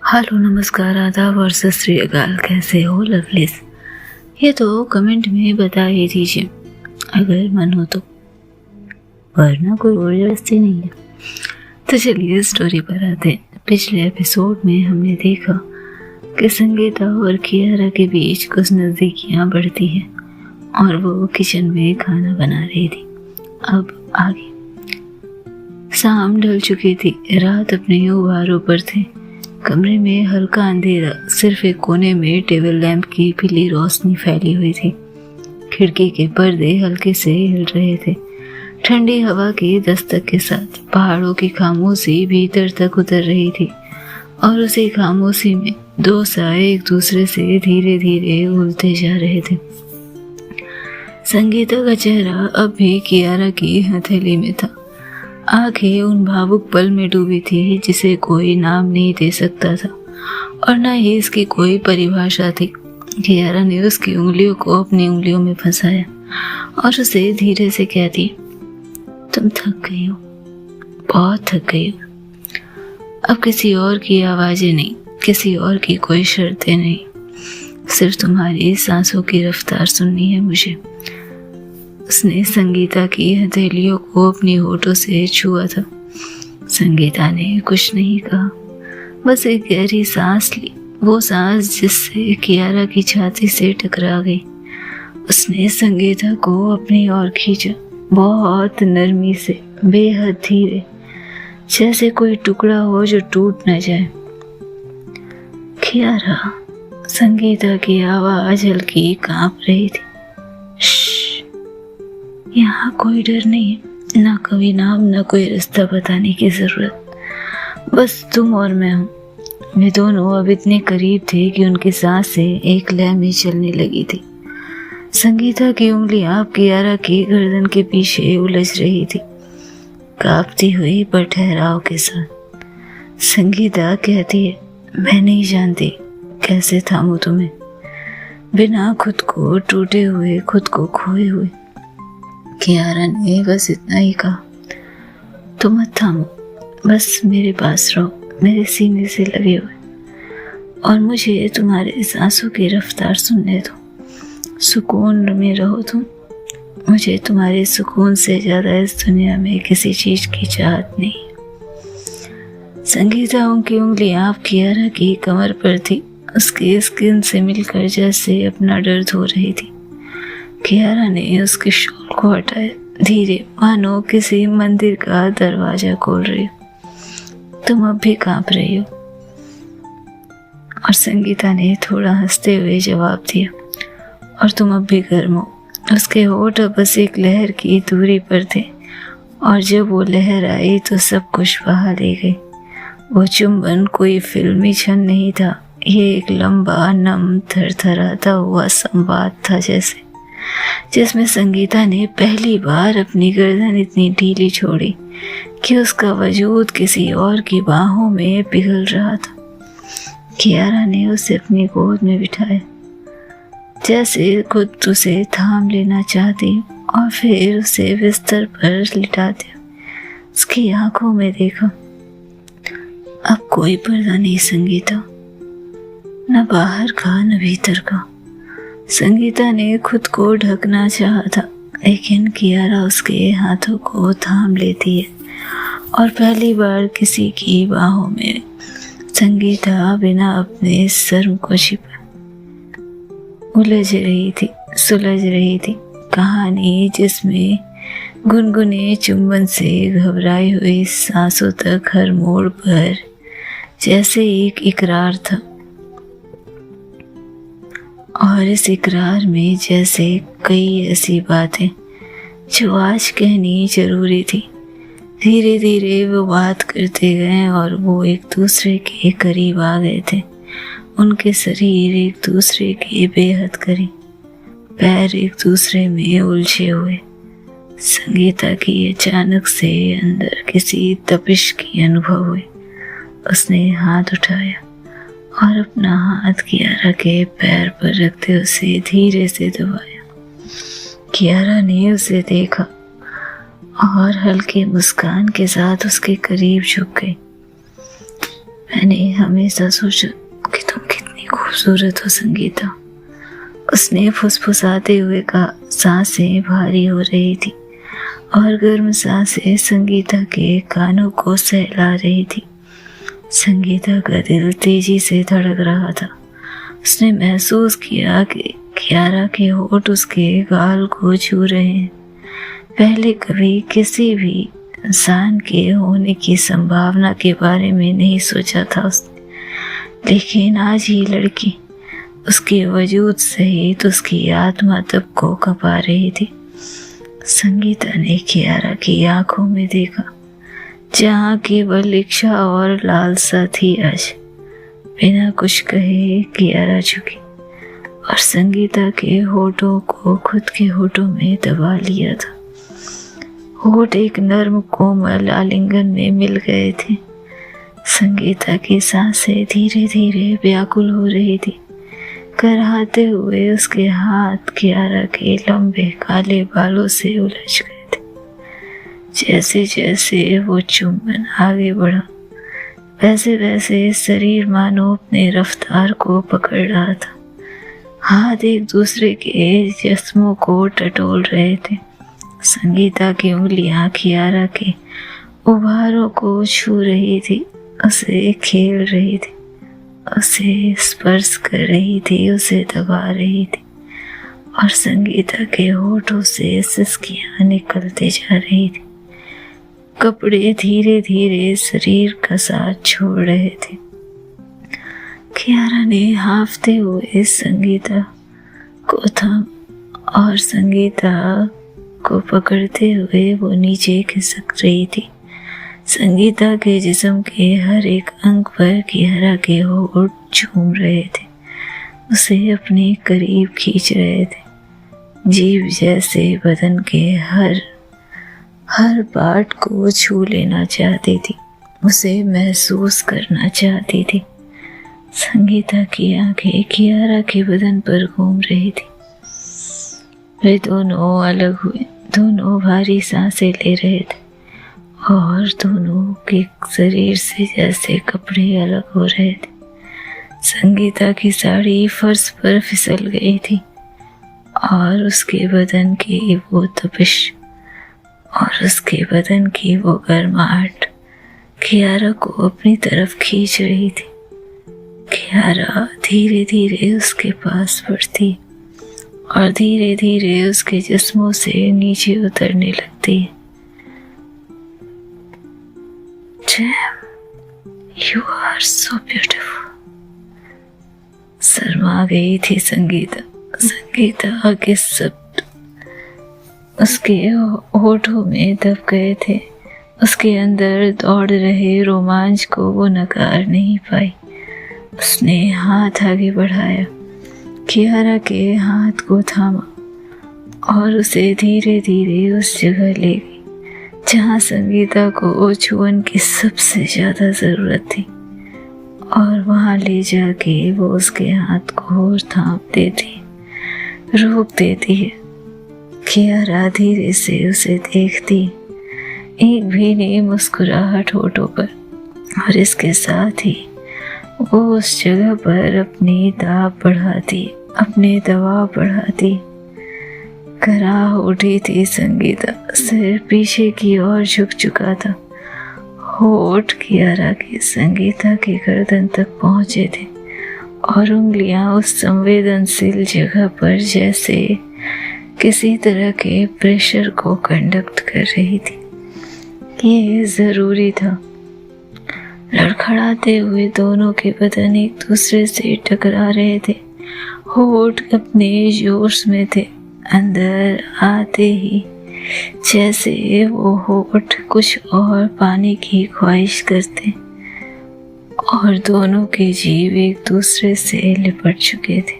Hello, नमस्कार, आदाब और सत श्री अकाल। कैसे हो लवलीज? ये तो कमेंट में बता ही दीजिए अगर मन हो तो, वरना कोई जबरदस्ती नहीं है। तो चलिए स्टोरी पर आते हैं। पिछले एपिसोड में हमने देखा कि संगीता और कियारा के बीच कुछ नज़दीकियाँ बढ़ती हैं और वो किचन में खाना बना रही थी। अब आगे शाम ढल चुकी थी, रात अपने उबारों पर थे। कमरे में हल्का अंधेरा, सिर्फ एक कोने में टेबल लैंप की पीली रोशनी फैली हुई थी। खिड़की के पर्दे हल्के से हिल रहे थे। ठंडी हवा की दस्तक के साथ पहाड़ों की खामोशी भीतर तक उतर रही थी और उसी खामोशी में दो साए एक दूसरे से धीरे धीरे उलते जा रहे थे। संगीता का चेहरा अब भी कियारा की हथेली में था। आंखें उन भावुक पल में डूबी थी जिसे कोई नाम नहीं दे सकता था और न ही इसकी कोई परिभाषा थी। कियारा ने उसकी उंगलियों को अपनी उंगलियों में फंसाया और उसे धीरे से कह दिया, तुम थक गई हो, बहुत थक गई हो। अब किसी और की आवाजें नहीं, किसी और की कोई शर्तें नहीं, सिर्फ तुम्हारी सांसों की रफ्तार सुननी है मुझे। उसने संगीता की हथेलियों को अपनी होठों से छुआ था। संगीता ने कुछ नहीं कहा, बस एक गहरी सांस ली, वो सांस जिससे कियारा की छाती से टकरा गई। उसने संगीता को अपनी ओर खींचा, बहुत नरमी से, बेहद धीरे, जैसे कोई टुकड़ा हो जो टूट न जाए। कियारा, संगीता की आवाज हल्की कांप रही थी। यहाँ कोई डर नहीं है, ना कोई नाम, ना कोई रास्ता बताने की जरूरत, बस तुम और मैं हूँ। वे दोनों अब इतने करीब थे कि उनकी सांसें एक लय में चलने लगी थी। संगीता की उंगलियां कियारा की गर्दन के पीछे उलझ रही थी, कांपती हुई पर ठहराव के साथ। संगीता कहती है, मैं नहीं जानती कैसे थामूं तुम्हें, बिना खुद को टूटे हुए, खुद को खोए हुए। कियारा ने बस इतना ही कहा, तुम मत थामो, बस मेरे पास रहो, मेरे सीने से लगे हुए, और मुझे तुम्हारे सांसों की रफ्तार सुनने दो। सुकून में रहो तुम, मुझे तुम्हारे सुकून से ज्यादा इस दुनिया में किसी चीज की चाहत नहीं। संगीता की उंगलियां कियारा की कमर पर थी, उसकी स्किन से मिलकर जैसे अपना डर धो रही थी। कियारा ने उसके शॉल को हटाया, धीरे, मानो किसी मंदिर का दरवाजा खोल रही हो। तुम अब भी कांप रही हो। और संगीता ने थोड़ा हंसते हुए जवाब दिया, और तुम अब भी गर्म हो। उसके होठ अब बस एक लहर की दूरी पर थे और जब वो लहर आई तो सब कुछ बहा ले गई। वो चुंबन कोई फिल्मी क्षण नहीं था, ये एक लंबा, नम, थरथराता हुआ संवाद था, जैसे जिसमें संगीता ने पहली बार अपनी गर्दन इतनी ढीली छोड़ी कि उसका वजूद किसी और की बाहों में पिघल रहा था। कियारा ने उसे अपनी गोद में बिठाया, जैसे खुद उसे थाम लेना चाहती, और फिर उसे बिस्तर पर लिटा दिया। उसकी आंखों में देखा, अब कोई पर्दा नहीं संगीता, न बाहर का न भीतर का। संगीता ने खुद को ढकना चाहा था, लेकिन कियारा उसके हाथों को थाम लेती है और पहली बार किसी की बाहों में संगीता बिना अपने शर्म को छिपा उलझ रही थी, सुलझ रही थी। कहानी जिसमें गुनगुने चुंबन से घबराई हुई सांसों तक हर मोड़ पर जैसे एक इकरार था, और इस इकरार में जैसे कई ऐसी बातें जो आज कहनी जरूरी थी। धीरे धीरे वो बात करते गए और वो एक दूसरे के करीब आ गए थे। उनके शरीर एक दूसरे के बेहद करीब, पैर एक दूसरे में उलझे हुए। संगीता की अचानक से अंदर किसी तपिश की अनुभव हुई। उसने हाथ उठाया और अपना हाथ कियारा के पैर पर रखते उसे धीरे से दबाया। कियारा ने उसे देखा और हल्के मुस्कान के साथ उसके करीब झुक गई। मैंने हमेशा सोचा कि तुम कितनी खूबसूरत हो संगीता। उसने फुसफुसाते हुए कहा। सांसें भारी हो रही थी और गर्म सांसें संगीता के कानों को सहला रही थी। संगीता का दिल तेजी से धड़क रहा था। उसने महसूस किया कि कियारा के होठ उसके गाल को छू रहे हैं। पहले कभी किसी भी इंसान के होने की संभावना के बारे में नहीं सोचा था उसने, लेकिन आज ही लड़की उसके वजूद सहित उसकी आत्मा तब को कपा रही थी। संगीता ने कियारा की आंखों में देखा, जहाँ केवल इच्छा और लालसा थी। आज बिना कुछ कहे कियारा झुकी और संगीता के होठों को खुद के होठों में दबा लिया था। होठ एक नर्म कोमल आलिंगन में मिल गए थे। संगीता की सांसें धीरे धीरे व्याकुल हो रही थी। कराहते हुए उसके हाथ कियारा के लंबे काले बालों से उलझ गए थे। जैसे जैसे वो चुंबन आगे बढ़ा, वैसे वैसे शरीर मानो अपने रफ्तार को पकड़ रहा था। हाथ एक दूसरे के जिस्मों को टटोल रहे थे। संगीता की उंगलियां कियारा के उभारों को छू रही थी, उसे खेल रही थी, उसे स्पर्श कर रही थी, उसे दबा रही थी और संगीता के होठों से सिसकियां निकलते जा रही थी। कपड़े धीरे धीरे शरीर का साथ छोड़ रहे थे। कियारा ने हांफते हुए संगीता को थाम और संगीता को पकड़ते हुए वो नीचे खिसक रही थी। संगीता के जिस्म के हर एक अंग पर कियारा के होठ झूम रहे थे, उसे अपने करीब खींच रहे थे। जीभ जैसे बदन के हर पार्ट को छू लेना चाहती थी, उसे महसूस करना चाहती थी। संगीता की आंखें कियारा के बदन पर घूम रही थी। वे दोनों अलग हुए, दोनों भारी सांसें ले रहे थे और दोनों के शरीर से जैसे कपड़े अलग हो रहे थे। संगीता की साड़ी फर्श पर फिसल गई थी और उसके बदन की वो तपिश और उसके बदन की वो गर्माहट कियारा को अपनी तरफ खींच रही थी। कियारा धीरे धीरे उसके पास बढ़ती और धीरे धीरे उसके जिस्मों से नीचे उतरने लगती है। You are so beautiful। Sharma गई थी संगीता के शब्द उसके होठों में दब गए थे। उसके अंदर दौड़ रहे रोमांच को वो नकार नहीं पाई। उसने हाथ आगे बढ़ाया, कियारा के हाथ को थामा और उसे धीरे धीरे उस जगह ले गई जहाँ संगीता को छुअन की सबसे ज्यादा जरूरत थी और वहाँ ले जाके वो उसके हाथ को और थाम देती, रोक देती है। कियारा धीरे से उसे देखती, एक भीनी मुस्कुराहट होठों पर, और इसके साथ ही वो उस जगह पर अपनी दाब बढ़ाती, अपने दबाव बढ़ाती। कराह उठी थी संगीता, सिर पीछे की ओर झुक चुका था। होठ कियारा के संगीता के गर्दन तक पहुंचे थे और उंगलियां उस संवेदनशील जगह पर जैसे किसी तरह के प्रेशर को कंडक्ट कर रही थी। ये जरूरी था। लड़खड़ाते हुए दोनों के बदन एक दूसरे से टकरा रहे थे। होठ अपने जोश में थे। अंदर आते ही जैसे वो होठ कुछ और पाने की ख्वाहिश करते और दोनों के जीव एक दूसरे से लिपट चुके थे।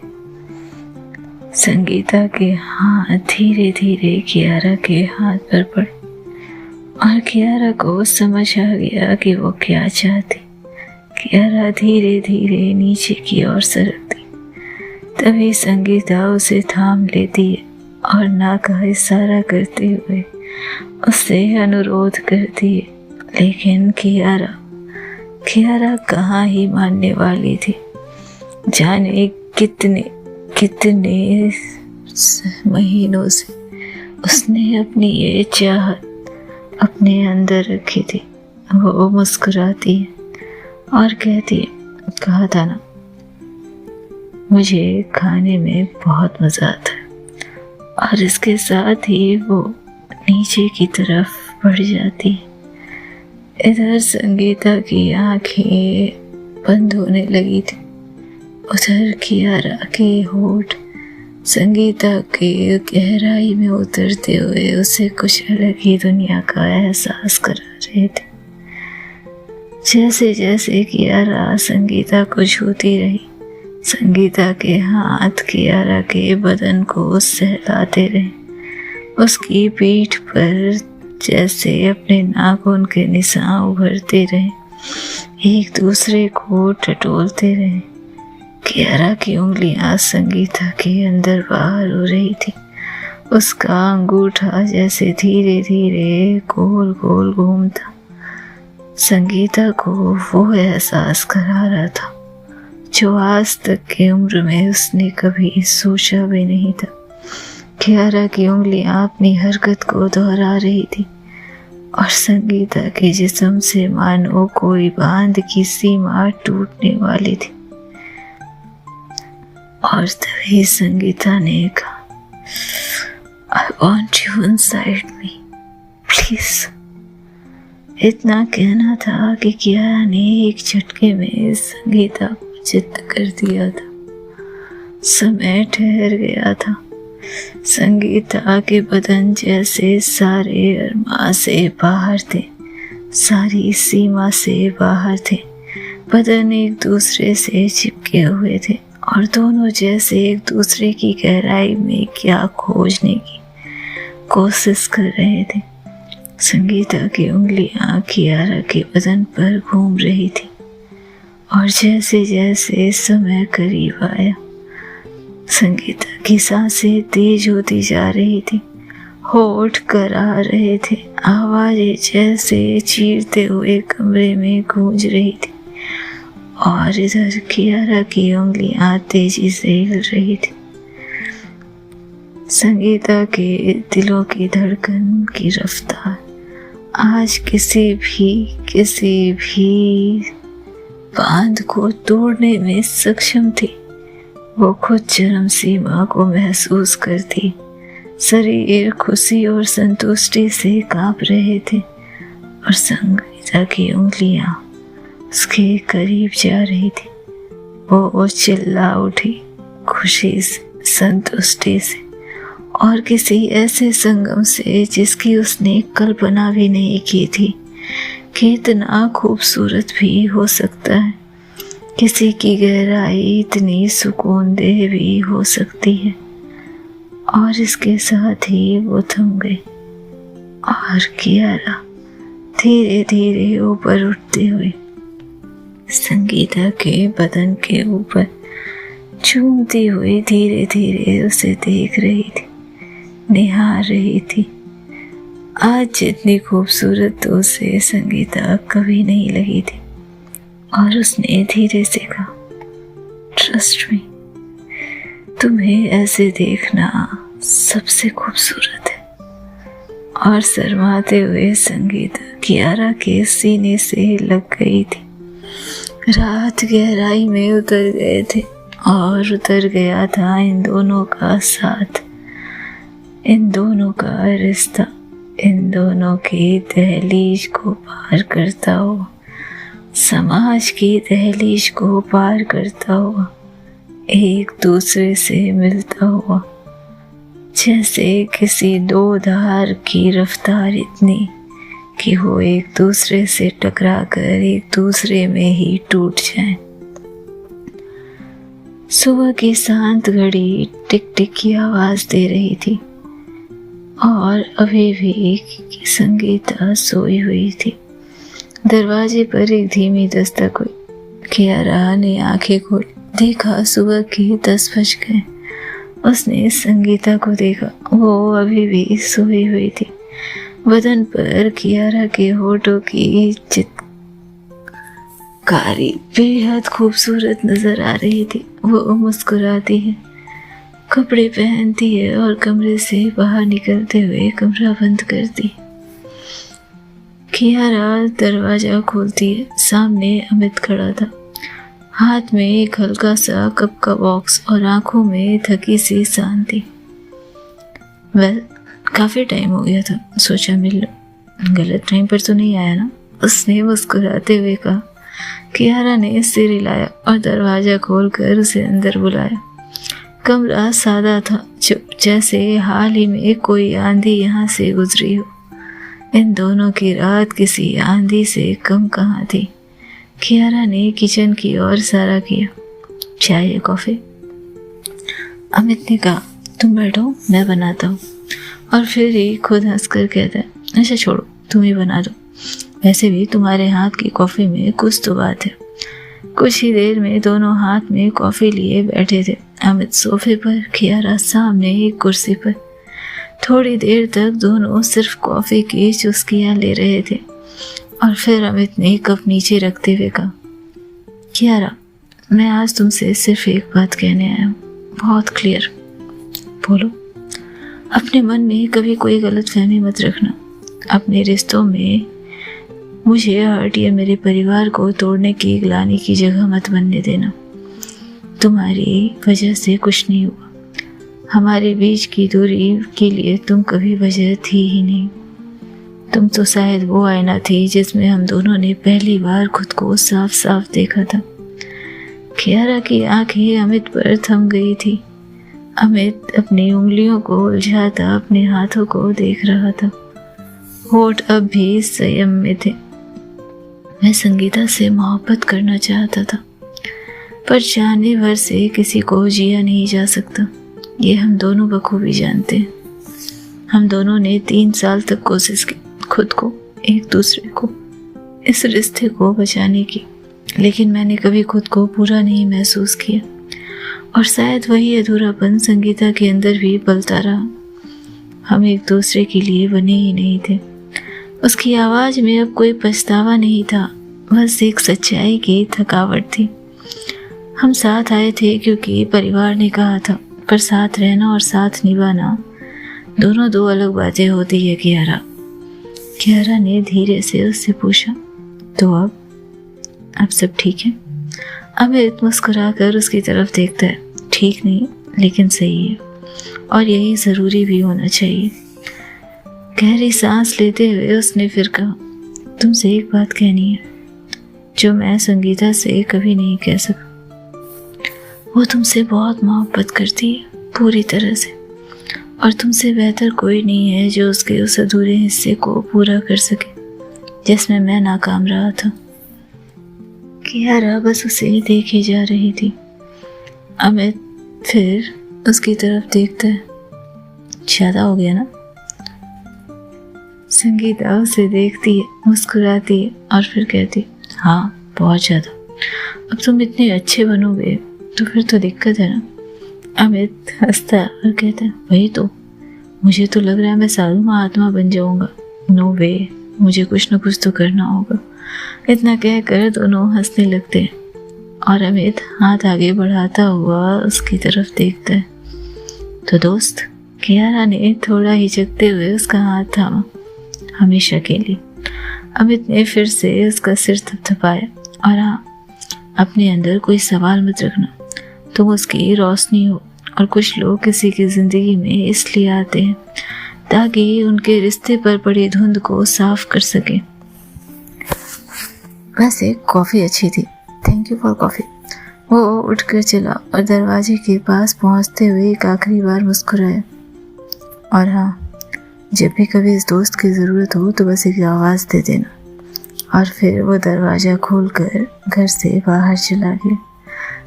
संगीता के हाथ धीरे धीरे कियारा के हाथ पर पड़े और कियारा को समझ आ गया कि वो क्या चाहती। कियारा धीरे धीरे नीचे की ओर सरकती, तभी संगीता उसे थाम लेती है और नाक का इशारा करते हुए उससे अनुरोध करती है। लेकिन कियारा कहाँ ही मानने वाली थी। जाने कितने कितने महीनों से उसने अपनी ये चाहत अपने अंदर रखी थी। वो मुस्कुराती है और कहती है, कहा था ना मुझे खाने में बहुत मज़ा आता है। और इसके साथ ही वो नीचे की तरफ बढ़ जाती है। इधर संगीता की आंखें बंद होने लगी थी, उधर कियारा के होठ संगीता के गहराई में उतरते हुए उसे कुछ अलग ही दुनिया का एहसास करा रहे थे। जैसे जैसे कियारा संगीता को छूती रही, संगीता के हाथ कियारा के बदन को सहलाते रहे। उसकी पीठ पर जैसे अपने नाखून के निशान उभरते रहे, एक दूसरे को टटोलते रहे। कियारा की उंगलियां संगीता के अंदर बाहर हो रही थी। उसका अंगूठा जैसे धीरे धीरे गोल गोल घूमता संगीता को वो एहसास करा रहा था जो आज तक की उम्र में उसने कभी सोचा भी नहीं था। कियारा की उंगलियां अपनी हरकत को दोहरा रही थी और संगीता के जिस्म से मानो कोई बांध की सीमा टूटने वाली थी। और तभी संगीता ने कहा, I want you inside me, please। इतना कहना था कि कियारा ने एक झटके में संगीता को चित्त कर दिया था। समय ठहर गया था। संगीता के बदन जैसे सारे अरमा से बाहर थे, सारी सीमा से बाहर थे। बदन एक दूसरे से चिपके हुए थे और दोनों जैसे एक दूसरे की गहराई में क्या खोजने की कोशिश कर रहे थे। संगीता की उंगलियां कियारा के बदन पर घूम रही थी और जैसे जैसे समय करीब आया, संगीता की सांसें तेज होती जा रही थी, होठ कराह रहे थे, आवाजें जैसे चीरते हुए कमरे में गूंज रही थी और इधर कियारा की उंगलियां तेजी से हिल रही थी। संगीता के दिलों की धड़कन की रफ्तार आज किसी भी बांध को तोड़ने में सक्षम थी। वो खुद चरम सीमा को महसूस करती, शरीर खुशी और संतुष्टि से कांप रहे थे और संगीता की उंगलियां उसके करीब जा रही थी। वो चिल्ला उठी खुशी से, संतुष्टि से और किसी ऐसे संगम से जिसकी उसने कल्पना भी नहीं की थी कि इतना खूबसूरत भी हो सकता है। किसी की गहराई इतनी सुकूनदेह भी हो सकती है। और इसके साथ ही वो थम गई और कियारा धीरे धीरे ऊपर उठते हुए संगीता के बदन के ऊपर झूमती हुई धीरे धीरे उसे देख रही थी, निहार रही थी। आज जितनी खूबसूरत तो उसे संगीता कभी नहीं लगी थी और उसने धीरे से कहा, ट्रस्ट मी, तुम्हें ऐसे देखना सबसे खूबसूरत है। और शर्माते हुए संगीता कियारा के सीने से लग गई थी। रात गहराई में उतर गए थे और उतर गया था इन दोनों का साथ, इन दोनों का रिश्ता, इन दोनों की दहलीज को पार करता हुआ, समाज की दहलीज को पार करता हुआ, एक दूसरे से मिलता हुआ। जैसे किसी दो धार की रफ्तार इतनी कि वो एक दूसरे से टकरा कर एक दूसरे में ही टूट जाएं। सुबह की शांत घड़ी टिक टिक की आवाज दे रही थी और अभी भी संगीता सोई हुई थी। दरवाजे पर एक धीमी दस्तक हुई। कियारा ने आंखें खोल देखा, सुबह के 10 बज गए। उसने संगीता को देखा, वो अभी भी सोई हुई थी। बदन पर कियारा के होठों की कारी बेहद खूबसूरत नजर आ रही थी। वो मुस्कुराती है, कपड़े पहनती है और कमरे से बाहर निकलते हुए कमरा बंद करती है। कियारा दरवाजा खोलती है। सामने अमित खड़ा था, हाथ में एक हल्का सा कप का बॉक्स और आंखों में थकी सी शांति। वेल, काफी टाइम हो गया था, सोचा मिल लो। गलत टाइम पर तो नहीं आया ना? उसने मुस्कुराते हुए कहा। कियारा ने सिर हिलाया और दरवाजा खोलकर उसे अंदर बुलाया। कमरा सादा था, चुप, जैसे हाल ही में कोई आंधी यहाँ से गुजरी हो। इन दोनों की रात किसी आंधी से कम कहाँ थी। कियारा ने किचन की ओर इशारा किया। चाय या कॉफी? अमित ने कहा, तुम बैठो, मैं बनाता हूँ। और फिर ही खुद हंसकर कहता है, अच्छा छोड़ो, तुम ही बना दो। वैसे भी तुम्हारे हाथ की कॉफी में कुछ तो बात है। कुछ ही देर में दोनों हाथ में कॉफी लिए बैठे थे। अमित सोफे पर, कियारा सामने एक कुर्सी पर। थोड़ी देर तक दोनों सिर्फ कॉफी की चुस्कियां ले रहे थे और फिर अमित ने कप नीचे रखते हुए कहा, कियारा, मैं आज तुमसे सिर्फ एक बात कहने आया हूँ, बहुत क्लियर। बोलो। अपने मन में कभी कोई गलत फहमी मत रखना। अपने रिश्तों में मुझे हर्ट या मेरे परिवार को तोड़ने की ग्लानि की जगह मत बनने देना। तुम्हारी वजह से कुछ नहीं हुआ। हमारे बीच की दूरी के लिए तुम कभी वजह थी ही नहीं। तुम तो शायद वो आईना थी जिसमें हम दोनों ने पहली बार खुद को साफ साफ देखा था। कियारा की आंखें अमित पर थम गई थी। अमित अपनी उंगलियों को उलझाता अपने हाथों को देख रहा था। होठ अब भी संयम में थे। मैं संगीता से मोहब्बत करना चाहता था, पर चाहने भर से किसी को जिया नहीं जा सकता। ये हम दोनों बखूबी जानते हैं। हम दोनों ने 3 साल तक कोशिश की खुद को, एक दूसरे को, इस रिश्ते को बचाने की, लेकिन मैंने कभी खुद को पूरा नहीं महसूस किया और शायद वही अधूरापन संगीता के अंदर भी पलता रहा। हम एक दूसरे के लिए बने ही नहीं थे। उसकी आवाज में अब कोई पछतावा नहीं था, बस एक सच्चाई की थकावट थी। हम साथ आए थे क्योंकि परिवार ने कहा था, पर साथ रहना और साथ निभाना दोनों दो अलग बातें होती है। कियारा ने धीरे से उससे पूछा, तो अब सब ठीक है? अमित मुस्कुराकर उसकी तरफ देखता है। ठीक नहीं, लेकिन सही है, और यही जरूरी भी होना चाहिए। गहरी सांस लेते हुए उसने फिर कहा, तुमसे एक बात कहनी है जो मैं संगीता से कभी नहीं कह सका। वो तुमसे बहुत मोहब्बत करती है, पूरी तरह से, और तुमसे बेहतर कोई नहीं है जो उसके उस अधूरे हिस्से को पूरा कर सके जिसमें मैं नाकाम रहा था। कियारा बस उसे देखे जा रही थी। अमित फिर उसकी तरफ देखता है। ज्यादा हो गया ना? संगीता उसे देखती है, मुस्कुराती है और फिर कहती, हाँ बहुत ज्यादा। अब तुम इतने अच्छे बनोगे तो फिर तो दिक्कत है ना? अमित हंसता और कहता है, वही तो, मुझे तो लग रहा है मैं साधु महात्मा बन जाऊंगा। नो वे, मुझे कुछ न कुछ तो करना होगा। इतना कहकर दोनों हंसने लगते हैं और अमित हाथ आगे बढ़ाता हुआ उसकी तरफ देखता है। तो दोस्त, कियारा ने थोड़ा हिचकते हुए उसका हाथ थामा। हमेशा के लिए। अमित ने फिर से उसका सिर थपथपाया। और हाँ, अपने अंदर कोई सवाल मत रखना। तुम उसकी रोशनी हो, और कुछ लोग किसी की जिंदगी में इसलिए आते हैं ताकि उनके रिश्ते पर पड़ी धुंध को साफ कर सके। वैसे कॉफ़ी अच्छी थी, थैंक यू फॉर कॉफ़ी। वो उठकर चला और दरवाजे के पास पहुंचते हुए एक आखिरी बार मुस्कुराया। और हाँ, जब भी कभी इस दोस्त की ज़रूरत हो तो बस एक आवाज़ दे देना। और फिर वो दरवाज़ा खोलकर घर से बाहर चला गया।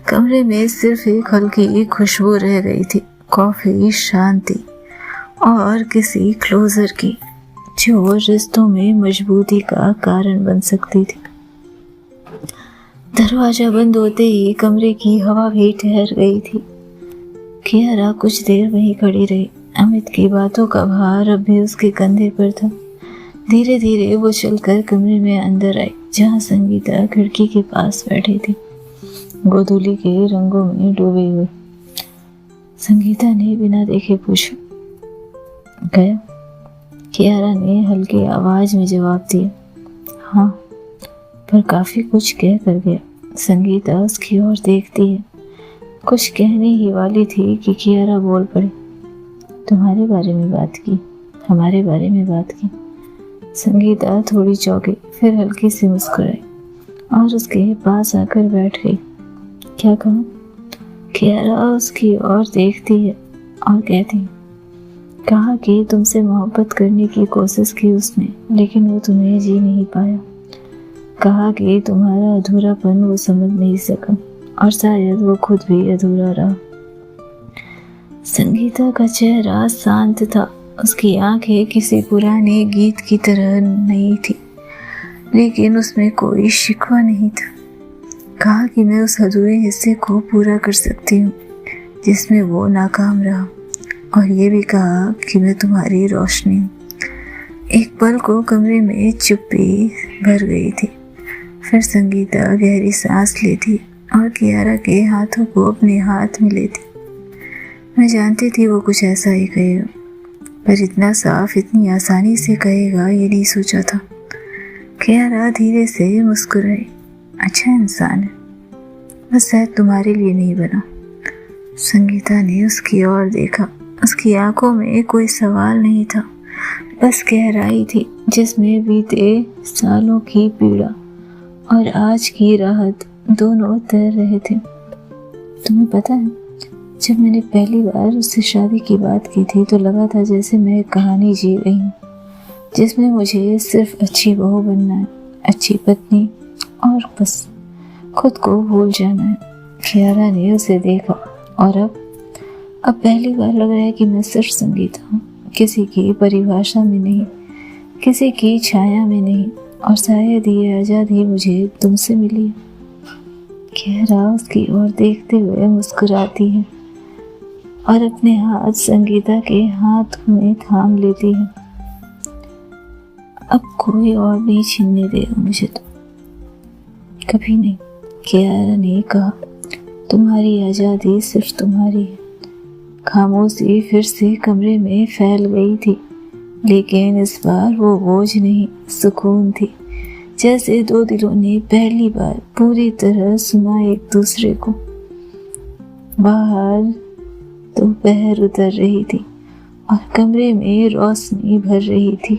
कमरे में सिर्फ एक हल्की खुशबू रह गई थी, कॉफ़ी, शांति और किसी क्लोजर की, जो रिश्तों में मजबूती का कारण बन सकती थी। दरवाजा बंद होते ही कमरे की हवा भी ठहर गई थी। कियारा कुछ देर वहीं खड़ी रही। अमित की बातों का भार अब भी उसके कंधे पर था। धीरे धीरे वो चलकर कमरे में अंदर आई। जहाँ संगीता खिड़की के पास बैठी थी, गोधूली के रंगों में डूबे हुए। संगीता ने बिना देखे पूछा, गया? कियारा ने हल्की आवाज में जवाब दिया, हाँ, पर काफी कुछ कह कर गया। संगीता उसकी ओर देखती है, कुछ कहने ही वाली थी कि कियारा बोल पड़ी, तुम्हारे बारे में बात की, हमारे बारे में बात की। संगीता थोड़ी चौंकी, फिर हल्की सी मुस्कुराई और उसके पास आकर बैठ गई। क्या कहा? कियारा उसकी ओर देखती है और कहती है, कहा कि तुमसे मोहब्बत करने की कोशिश की उसने, लेकिन वो तुम्हें जी नहीं पाया। कहा कि तुम्हारा अधूरापन वो समझ नहीं सका और शायद वो खुद भी अधूरा रहा। संगीता का चेहरा शांत था, उसकी आंखें किसी पुराने गीत की तरह नई थी, लेकिन उसमें कोई शिकवा नहीं था। कहा कि मैं उस अधूरे हिस्से को पूरा कर सकती हूँ जिसमें वो नाकाम रहा, और ये भी कहा कि मैं तुम्हारी रोशनी हूँ। एक पल को कमरे में चुप्पी भर गई थी। फिर संगीता गहरी सांस लेती और कियारा के हाथों को अपने हाथ में लेती। मैं जानती थी वो कुछ ऐसा ही कहेगा, पर इतना साफ, इतनी आसानी से कहेगा ये नहीं सोचा था। कियारा धीरे से मुस्कुराई, अच्छा इंसान है, बस शायद तुम्हारे लिए नहीं बना। संगीता ने उसकी ओर देखा। उसकी आंखों में कोई सवाल नहीं था, बस गहराई थी जिसमें बीते सालों की पीड़ा और आज की राहत दोनों तैर रहे थे। तुम्हें पता है, जब मैंने पहली बार उससे शादी की बात की थी तो लगा था जैसे मैं एक कहानी जी रही हूँ जिसमें मुझे सिर्फ अच्छी बहू बनना है, अच्छी पत्नी, और बस खुद को भूल जाना है। कियारा ने उसे देखा और अब पहली बार लग रहा है कि मैं सिर्फ संगीता हूँ, किसी की परिभाषा में नहीं, किसी की छाया में नहीं, और शायद ये आज़ादी मुझे तुमसे मिली है। कियारा उसकी ओर देखते हुए मुस्कुराती है और अपने हाथ संगीता के हाथ में थाम लेती है। अब कोई और नहीं छीनने देगा मुझे तो, कभी नहीं। कियारा ने कहा, तुम्हारी आज़ादी सिर्फ तुम्हारी है। खामोशी फिर से कमरे में फैल गई थी, लेकिन इस बार वो बोझ नहीं, सुकून थी, जैसे दो दिलों ने पहली बार पूरी तरह सुना एक दूसरे को। बाहर दोपहर उतर रही थी और कमरे में रोशनी भर रही थी।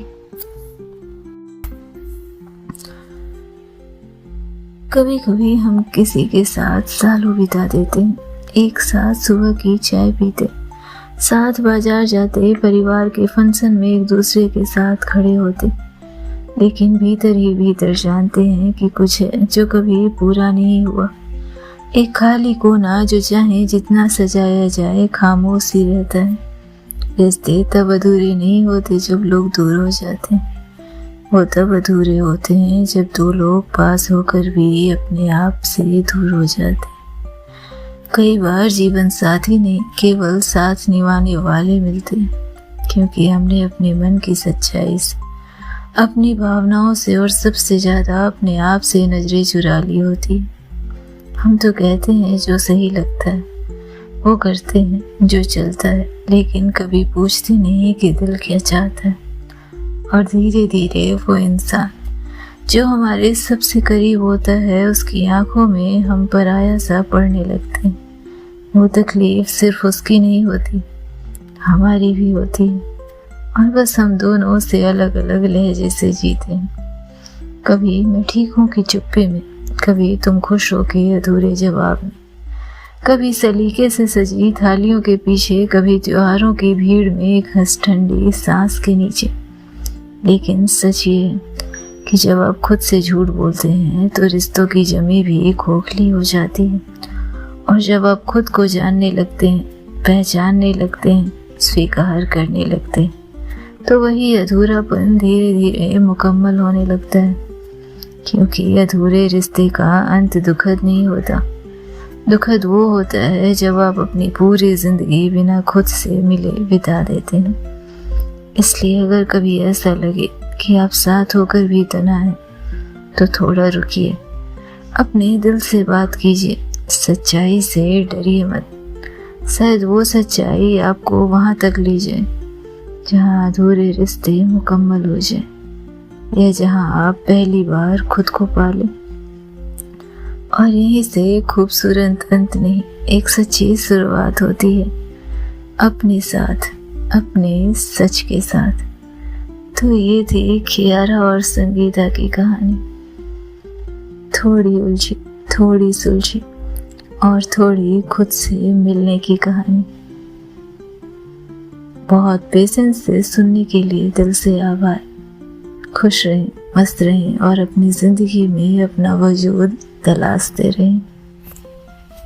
कभी कभी हम किसी के साथ सालों बिता देते हैं, एक साथ सुबह की चाय पीते, साथ बाजार जाते, परिवार के फंक्शन में एक दूसरे के साथ खड़े होते, लेकिन भीतर ही भीतर जानते हैं कि कुछ है जो कभी पूरा नहीं हुआ। एक खाली कोना जो चाहे जितना सजाया जाए खामोश ही रहता है। रिश्ते तब अधूरे नहीं होते जब लोग दूर हो जाते हैं, वो तब अधूरे होते हैं जब दो लोग पास होकर भी अपने आप से दूर हो जाते हैं। कई बार जीवन साथी नहीं, केवल साथ निभाने वाले मिलते हैं, क्योंकि हमने अपने मन की सच्चाई से, अपनी भावनाओं से और सबसे ज़्यादा अपने आप से नजरें चुरा ली होती। हम तो कहते हैं जो सही लगता है वो करते हैं, जो चलता है, लेकिन कभी पूछते नहीं कि दिल क्या चाहता है। और धीरे धीरे वो इंसान जो हमारे सबसे करीब होता है, उसकी आंखों में हम पराया सा पड़ने लगते हैं। वो तकलीफ सिर्फ उसकी नहीं होती, हमारी भी होती है, और बस हम दोनों से अलग अलग लहजे से जीते हैं। कभी मैं ठीक हूँ कि चुप्पे में, कभी तुम खुश हो के अधूरे जवाब में, कभी सलीके से सजी थालियों के पीछे, कभी त्योहारों की भीड़ में एक हंस ठंडी सांस के नीचे। लेकिन सच ये है कि जब आप खुद से झूठ बोलते हैं तो रिश्तों की जमी भी खोखली हो जाती है, और जब आप खुद को जानने लगते हैं, पहचानने लगते हैं, स्वीकार करने लगते हैं, तो वही अधूरापन धीरे धीरे मुकम्मल होने लगता है। क्योंकि अधूरे रिश्ते का अंत दुखद नहीं होता। दुखद वो होता है जब आप अपनी पूरी जिंदगी बिना खुद से मिले बिता देते हैं। इसलिए अगर कभी ऐसा लगे कि आप साथ होकर भी तना है, तो थोड़ा रुकिए, अपने दिल से बात कीजिए, सच्चाई से डरिए मत। शायद वो सच्चाई आपको वहां तक ले जाए जहां अधूरे रिश्ते मुकम्मल हो जाए, या जहां आप पहली बार खुद को पालें। और यहीं से खूबसूरत अंत नहीं, एक सच्ची शुरुआत होती है, अपने साथ, अपने सच के साथ। तो ये थी कियारा और संगीता की कहानी, थोड़ी उलझी, थोड़ी सुलझी और थोड़ी खुद से मिलने की कहानी। बहुत पेशेंस से सुनने के लिए दिल से आभार। खुश रहें, मस्त रहें और अपनी जिंदगी में अपना वजूद तलाशते रहें।